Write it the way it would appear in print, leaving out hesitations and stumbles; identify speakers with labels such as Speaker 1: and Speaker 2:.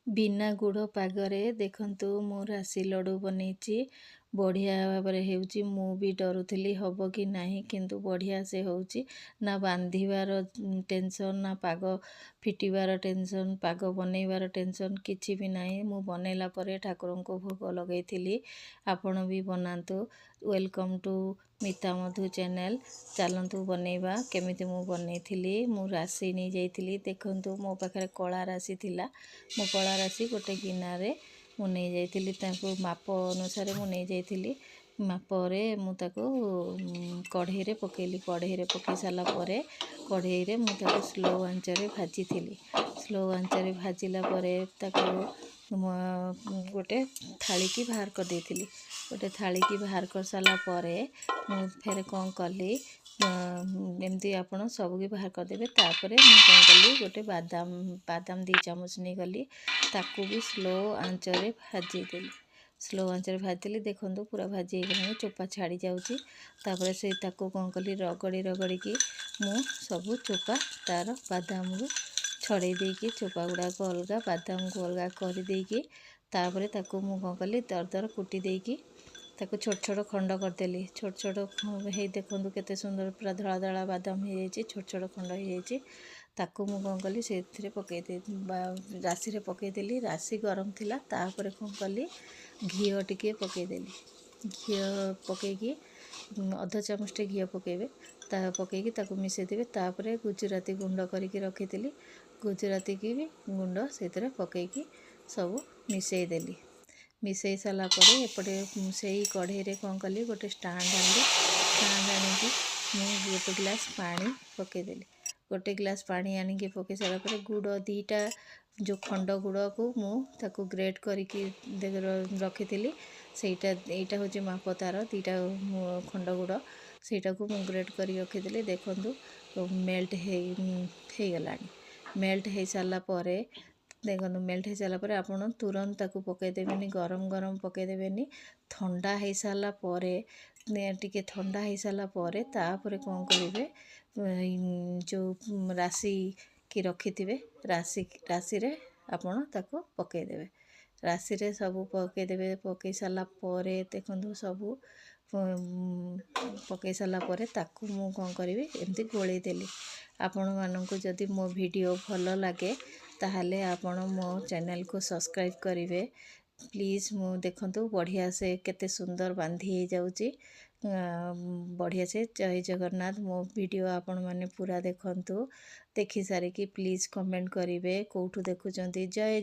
Speaker 1: बिना गुड़ पागरे देखंतु मु राशि लड्डू बनैछि बढ़िया भाବରେ ହେଉଛି। ମୁଁ ବି ଡରୁଥିଲି ହେବ କି ନାହିଁ, କିନ୍ତୁ ବଢ଼ିଆ ସେ ହେଉଛି। ନା ବାନ୍ଧିବାର ଟେନସନ୍, ନା ପାଗ ଫିଟିବାର ଟେନସନ୍, ପାଗ ବନେଇବାର ଟେନସନ୍ କିଛି ବି ନାହିଁ। ମୁଁ ବନେଇଲା ପରେ ଠାକୁରଙ୍କୁ ଭୋଗ ଲଗେଇଥିଲି। ଆପଣ ବି ବନାନ୍ତୁ। Welcome to Mita Madhu channel. ଚାଲନ୍ତୁ ବନେଇବା। କେମିତି ମୁଁ ବନେଇଥିଲି, ମୁଁ ରାଶି ନେଇଯାଇଥିଲି। ଦେଖନ୍ତୁ ମୋ ପାଖରେ କଳା ରାଶି ଥିଲା। ମୁଁ କଳା ରାଶି ଗୋଟେ ଗିନାରେ ମୁଁ ନେଇଯାଇଥିଲି। ତାକୁ ମାପ ଅନୁସାରେ ମୁଁ ନେଇଯାଇଥିଲି। ମାପରେ ମୁଁ ତାକୁ କଢ଼େଇରେ ପକେଇଲି। କଢ଼େଇରେ ପକେଇ ସାରିଲା ପରେ କଢ଼େଇରେ ମୁଁ ତାକୁ ସ୍ଲୋ ଆଞ୍ଚରେ ଭାଜିଥିଲି। ସ୍ଲୋ ଆଞ୍ଚରେ ଭାଜିଲା ପରେ ତାକୁ ଗୋଟେ ଥାଳିକି ବାହାର କରିଦେଇଥିଲି। ଗୋଟେ ଥାଳିକି ବାହାର କରିସାରିଲା ପରେ ମୁଁ ଫେରେ କ'ଣ କଲି, ଏମିତି ଆପଣ ସବୁକି ବାହାର କରିଦେବେ। ତାପରେ ମୁଁ କ'ଣ କଲି, ଗୋଟେ ବାଦାମ 2 ଚାମଚ ନେଇଗଲି। ତାକୁ ବି ସ୍ଲୋ ଆଞ୍ଚରେ ଭାଜିଦେଲି। ସ୍ଲୋ ଆଞ୍ଚରେ ଭାଜିଦେଲି। ଦେଖନ୍ତୁ ପୁରା ଭାଜି ହେଇଗଲାଣି, ଚୋପା ଛାଡ଼ି ଯାଉଛି। ତାପରେ ତାକୁ କ'ଣ କଲି, ରଗଡ଼ିକି ମୁଁ ସବୁ ଚୋପା ତାର ବାଦାମରୁ ଛଡ଼େଇ ଦେଇକି, ଚୋପା ଗୁଡ଼ାକ ଅଲଗା, ବାଦାମକୁ ଅଲଗା କରିଦେଇକି, ତାପରେ ତାକୁ ମୁଁ କ'ଣ କଲି, ଦରଦର କୁଟି ଦେଇକି ତାକୁ ଛୋଟ ଛୋଟ ଖଣ୍ଡ କରିଦେଲି। ଛୋଟ ଛୋଟ ହେଇ ଦେଖନ୍ତୁ କେତେ ସୁନ୍ଦର ପୁରା ଧଳା ଧଳା ବାଦାମ ହେଇଯାଇଛି, ଛୋଟ ଛୋଟ ଖଣ୍ଡ ହେଇଯାଇଛି। ତାକୁ ମୁଁ କ'ଣ କଲି, ସେଥିରେ ରାଶିରେ ପକେଇଦେଲି। ରାଶି ଗରମ ଥିଲା। ତାପରେ କ'ଣ କଲି, ଘିଅ ଟିକେ ପକେଇଦେଲି। ଘିଅ ପକେଇକି ଅଧ ଚାମଚଟେ ଘିଅ ପକେଇବେ। ପକେଇକି ତାକୁ ମିଶାଇଦେବେ। ତାପରେ ଗୁଜୁରାତି ଗୁଣ୍ଡ କରିକି ରଖିଥିଲି, ଗୁଜୁରାତିକି ବି ଗୁଣ୍ଡ ସେଥିରେ ପକେଇକି ସବୁ ମିଶାଇଦେଲି। ମିଶାଇ ସାରିଲା ପରେ ଏପଟେ ସେଇ କଢ଼େଇରେ କ'ଣ କଲି, ଗୋଟେ ଷ୍ଟାଣ୍ଡ ଆଣିକି ମୁଁ ଗୋଟେ ଗ୍ଲାସ୍ ପାଣି ପକେଇଦେଲି। ଗୋଟେ ଗ୍ଲାସ୍ ପାଣି ଆଣିକି ପକେଇ ସାରିଲା ପରେ ଗୁଡ଼ 2ଟା, ଯେଉଁ ଖଣ୍ଡ ଗୁଡ଼କୁ ମୁଁ ତାକୁ ଗ୍ରେଟ୍ କରିକି ରଖିଥିଲି। ଏଇଟା ହେଉଛି ମାପ ତାର। 2ଟା ଖଣ୍ଡ ଗୁଡ଼, ସେଇଟାକୁ ମୁଁ ଗ୍ରେଟ୍ କରି ରଖିଥିଲି। ଦେଖନ୍ତୁ ମେଲ୍ଟ ହେଇଗଲାଣି। ମେଲ୍ଟ ହେଇସାରିଲା ପରେ ଦେଖନ୍ତୁ, ମେଲ୍ଟ ହେଇସାରିଲା ପରେ ଆପଣ ତୁରନ୍ତ ତାକୁ ପକାଇଦେବେନି, ଗରମ ପକାଇଦେବେନି। ଥଣ୍ଡା ହେଇସାରିଲା ପରେ, ଟିକେ ଥଣ୍ଡା ହେଇସାରିଲା ପରେ ତାପରେ କ'ଣ କରିବେ, ଯେଉଁ ରାଶି କି ରଖିଥିବେ, ରାଶିରେ ଆପଣ ତାକୁ ପକାଇଦେବେ। ରାଶିରେ ସବୁ ପକାଇଦେବେ। ପକାଇ ସାରିଲା ପରେ ଦେଖନ୍ତୁ ସବୁ ପକାଇ ସାରିଲା ପରେ ତାକୁ ମୁଁ କ'ଣ କରିବି, ଏମିତି ଗୋଳେଇ ଦେଲି। ଆପଣମାନଙ୍କୁ ଯଦି ମୋ ଭିଡ଼ିଓ ଭଲ ଲାଗେ ତାହେଲେ ଆପଣ ମୋ ଚ୍ୟାନେଲ୍କୁ ସବସ୍କ୍ରାଇବ୍ କରିବେ ପ୍ଲିଜ୍। ମୁଁ ଦେଖନ୍ତୁ ବଢ଼ିଆ ସେ କେତେ ସୁନ୍ଦର ବାନ୍ଧି ହେଇଯାଉଛି। ବଢ଼ିଆ ସେ। ଜୟ ଜଗନ୍ନାଥ। ମୋ ଭିଡ଼ିଓ ଆପଣମାନେ ପୁରା ଦେଖନ୍ତୁ। ଦେଖି ସାରିକି ପ୍ଲିଜ୍ କମେଣ୍ଟ କରିବେ କେଉଁଠୁ ଦେଖୁଛନ୍ତି। ଜୟ